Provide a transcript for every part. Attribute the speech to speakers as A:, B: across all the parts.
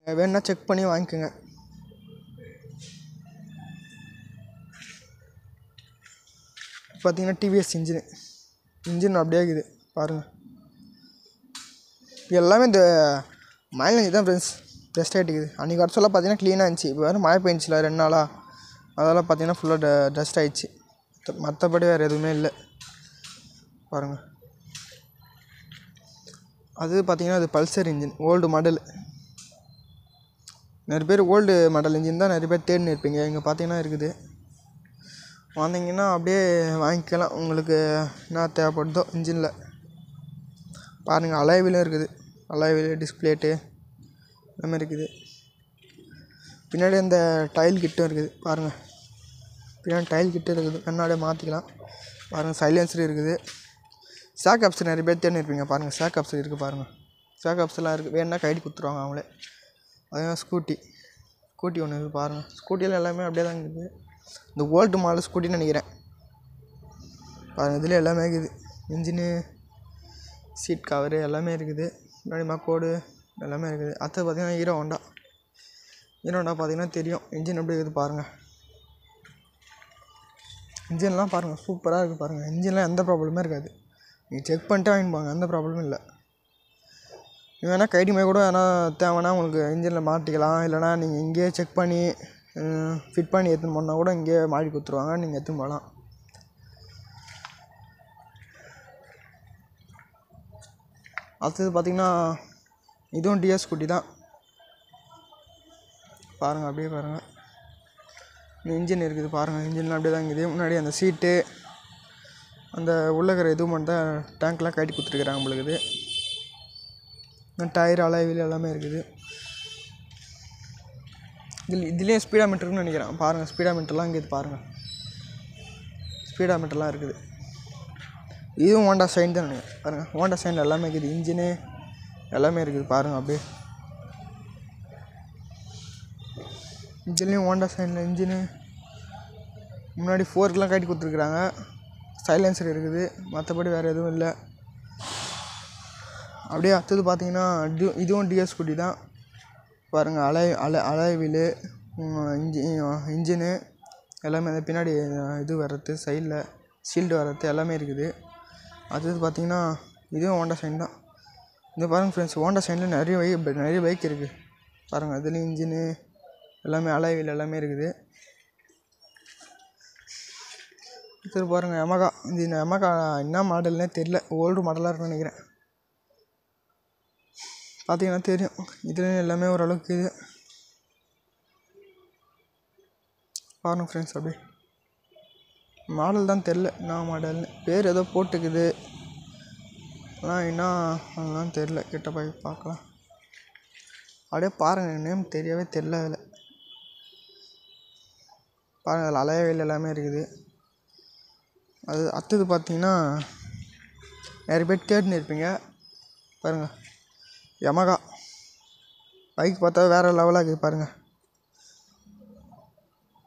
A: வேணுன்னா செக் பண்ணி வாங்கிக்கோங்க. பார்த்தீங்கன்னா டிவிஎஸ் இன்ஜின் அப்படியே இருக்குது பாருங்கள். எல்லாமே இந்த மைலேஜ் தான் ஃப்ரெண்ட்ஸ் டஸ்ட் ஆகிட்டுக்குது. அன்றைக்கி வர சொல்ல பார்த்தீங்கன்னா க்ளீனாக இருந்துச்சு. இப்போ வேறு மழை பெஞ்சில 2 நாளாக, அதெல்லாம் பார்த்தீங்கன்னா ஃபுல்லாக டஸ்ட் ஆகிடுச்சு. மற்றபடி வேறு எதுவுமே இல்லை பாருங்கள். அது பார்த்தீங்கன்னா அது பல்சர் இன்ஜின், ஓல்டு மாடல். நிறைய பேர் ஓல்டு மாடல் இன்ஜின் தான் நிறைய பேர் தேடின்னு இருப்பீங்க. இங்கே பார்த்தீங்கன்னா இருக்குது. வந்தீங்கன்னா அப்படியே வாங்கிக்கலாம். உங்களுக்கு என்ன தேவைப்படுதோ இன்ஜினில் பாருங்கள். அலாய்விலும் இருக்குது, அலாய்வில் டிஸ்பிளேட்டு எல்லாமே இருக்குது. பின்னாடி அந்த டைல் கிட்டும் இருக்குது பாருங்கள். பின்னாடி டைல் கிட்டும் இருக்குது, கண்ணாடியே மாற்றிக்கலாம் பாருங்கள். சைலன்சர் இருக்குது. ஷாக் அப்சர் நிறைய பேர் தேடின்னு இருப்பீங்க பாருங்கள். ஷாக் அப்சர் இருக்குது பாருங்கள். ஷாக் அப்சர்லாம் இருக்குது, வேணுன்னா கைடி கொடுத்துருவாங்க அவங்களே. அதே ஸ்கூட்டி ஒன்று இருக்குது பாருங்கள். ஸ்கூட்டியில் எல்லாமே அப்படியே தான் இருக்குது. இந்த ஓல்டு மாடல் ஸ்கூட்டின்னு நினைக்கிறேன் பாருங்கள். இதில் எல்லாமே இருக்குது, இன்ஜினு, சீட் கவரு எல்லாமே இருக்குது. முன்னாடி மக்கோடு எல்லாமே இருக்குது. அடுத்தது பார்த்திங்கன்னா ஹீரோ ஹோண்டா பார்த்திங்கன்னா தெரியும் இன்ஜின் எப்படி இருக்குது பாருங்கள். இன்ஜின்லாம் பாருங்கள் சூப்பராக இருக்குது பாருங்கள். இன்ஜின்லாம் எந்த ப்ராப்ளமே இருக்காது. நீங்கள் செக் பண்ணிட்டு வாங்கிட்டு போங்க, எந்த ப்ராப்ளமும் இல்லை. வேணால் கைடிமே கூட ஆனால் தேவைன்னா உங்களுக்கு இன்ஜினில் மாட்டிக்கலாம். இல்லைனா நீங்கள் இங்கேயே செக் பண்ணி ஃபிட் பண்ணி எடுத்துன்னு போனால் கூட இங்கேயே மாட்டி கொடுத்துருவாங்க, நீங்கள் எடுத்துன்னு போகலாம். அடுத்தது பார்த்திங்கன்னா இதுவும் டிஎஸ் ஸ்கூட்டி தான் பாருங்கள். அப்படியே பாருங்கள், இன்ஜின் இருக்குது பாருங்கள். இன்ஜின்லாம் அப்படியே தான் இருக்குது. முன்னாடி அந்த சீட்டு, அந்த உள்ளக்கிற இதுவும் மட்டும் தான் டேங்க்லாம் கட்டி கொடுத்துருக்குறாங்க உங்களுக்கு. டயர் அலாய்வில் எல்லாமே இருக்குது. இதுலேயும் ஸ்பீடா மீட்டருக்குன்னு நினைக்கிறேன் பாருங்கள். ஸ்பீடா மீட்டர்லாம் இங்கே பாருங்கள், ஸ்பீடா மீட்டர்லாம் இருக்குது. இதுவும் ஹோண்டா சைன் தான் நினைக்கிறேன் பாருங்கள். ஹோண்டா சைனில் எல்லாமே இருக்குது, இன்ஜினு எல்லாமே இருக்குது பாருங்கள். அப்படியே இதுலேயும் ஹோண்டா சைனில் இன்ஜினு, முன்னாடி ஃபோர்க்கெலாம் கட்டி கொடுத்துருக்குறாங்க. சைலன்சர் இருக்குது, மற்றபடி வேறு எதுவும் இல்லை. அப்படியே அடுத்தது பார்த்தீங்கன்னா இதுவும் டிஎஸ் ஸ்கூட்டி தான் பாருங்கள். அலாய்விலு, இன்ஜினு எல்லாமே. அந்த பின்னாடி இது வர்றது, சைடில் ஷீல்டு வர்றது எல்லாமே இருக்குது. அடுத்தது பார்த்தீங்கன்னா இதுவும் ஹோண்டா சைன் தான். இந்த பாருங்கள் ஃப்ரெண்ட்ஸ், ஹோண்டா சைனில் நிறைய பைக் இருக்குது பாருங்கள். இதுலேயும் இன்ஜினு எல்லாமே, அலாய்வில் எல்லாமே இருக்குது. அடுத்தது பாருங்கள் யமகா. இந்த யமகா என்ன மாடல்னே தெரில, ஓல்டு மாடலாக இருக்குன்னு நினைக்கிறேன். பார்த்தீங்கன்னா தெரியும், இதுலேயும் எல்லாமே ஓரளவுக்கு இது பாருங்கள் ஃப்ரெண்ட்ஸ். அப்படியே மாடல் தான் தெரில, என்ன மாடல்னு. பேர் ஏதோ போட்டுக்குது, ஆனால் என்ன அதெல்லாம் தெரில. கிட்ட போய் பார்க்கலாம். அப்படியே பாருங்கள், நேம் தெரியவே தெரில. அதில் பாருங்கள், அதில் அலையவில் எல்லாமே இருக்குது. அது அடுத்தது பார்த்தீங்கன்னா நிறைய பேர் தேடின்னு இருப்பீங்க பாருங்கள். யமகா பைக் பார்த்தா வேறு லெவலாக இருக்குது பாருங்கள்.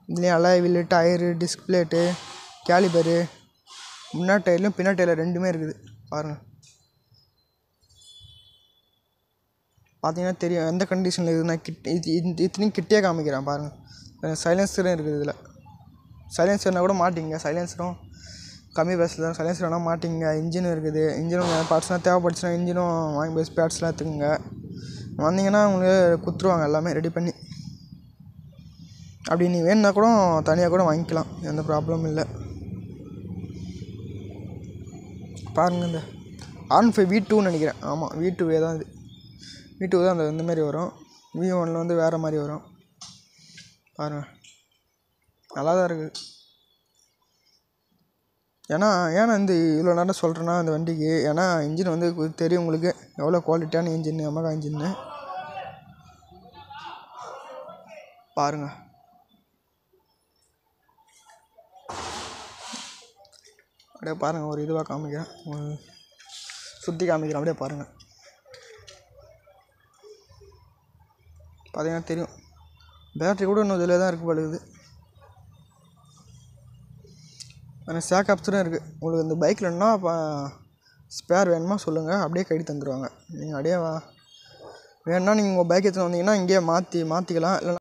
A: இதுலேயும் அலாய்வில், டயரு, டிஸ்பிளேட்டு, கேலிபரு, முன்னாடி டயர்லையும் பின்னாடி டயரில் ரெண்டுமே இருக்குது பாருங்கள். பார்த்தீங்கன்னா தெரியும் எந்த கண்டிஷனில் இருக்குதுன்னா. இத்தனையும் கிட்டே காமிக்கிறேன் பாருங்கள். சைலன்சரும் இருக்குது இதில். சைலன்சர்னால் கூட மாட்டிங்க, சைலன்சரும் கம்மி ப்ரைஸில் தான். சைலன்சர் வேணால் மாட்டிங்க. இன்ஜினும் இருக்குது. இன்ஜினும் பார்ட்ஸ்லாம் தேவைப்படுச்சுன்னா இன்ஜினும் வாங்கி போய் ஸ்பேர்ட்ஸ்லாம் எடுத்துக்கோங்க. வந்தீங்கன்னா உங்களுக்கு கொடுத்துருவாங்க எல்லாமே ரெடி பண்ணி. அப்படி நீங்கள் வேணுன்னா கூட தனியாக கூட வாங்கிக்கலாம், எந்த ப்ராப்ளமும் இல்லை பாருங்கள். இந்த R15 V2ன்னு நினைக்கிறேன். ஆமாம், V2 தான் இது. V2 தான் அந்த இந்தமாரி வரும். V1 வந்து வேறு மாதிரி வரும் பாருங்கள். நல்லா தான் இருக்குது. ஏன்னா இந்த இவ்வளோ நேரம் சொல்கிறேன்னா அந்த வண்டிக்கு, ஏன்னா இன்ஜின் வந்து தெரியும் உங்களுக்கு எவ்வளோ குவாலிட்டியான இன்ஜின், யமகா இன்ஜின்னு பாருங்கள். அப்படியே பாருங்கள், ஒரு இதுவாக காமிக்கிறேன், சுற்றி காமிக்கிறேன். அப்படியே பாருங்கள். பார்த்தீங்கன்னா தெரியும், பேட்ரி கூட இன்னும் இதில் தான் இருக்குது பழுகுது. ஆனால் ஷாக் அப்சரும் இருக்குது. உங்களுக்கு இந்த பைக்கில் என்ன ஸ்பேர் வேணுமா சொல்லுங்கள், அப்படியே கட்டி தந்துடுவாங்க. நீங்கள் அப்படியே வேணுன்னா நீங்கள் உங்கள் பைக் எடுத்துகிட்டு வந்தீங்கன்னா இங்கேயே மாற்றிக்கலாம் இல்லைனா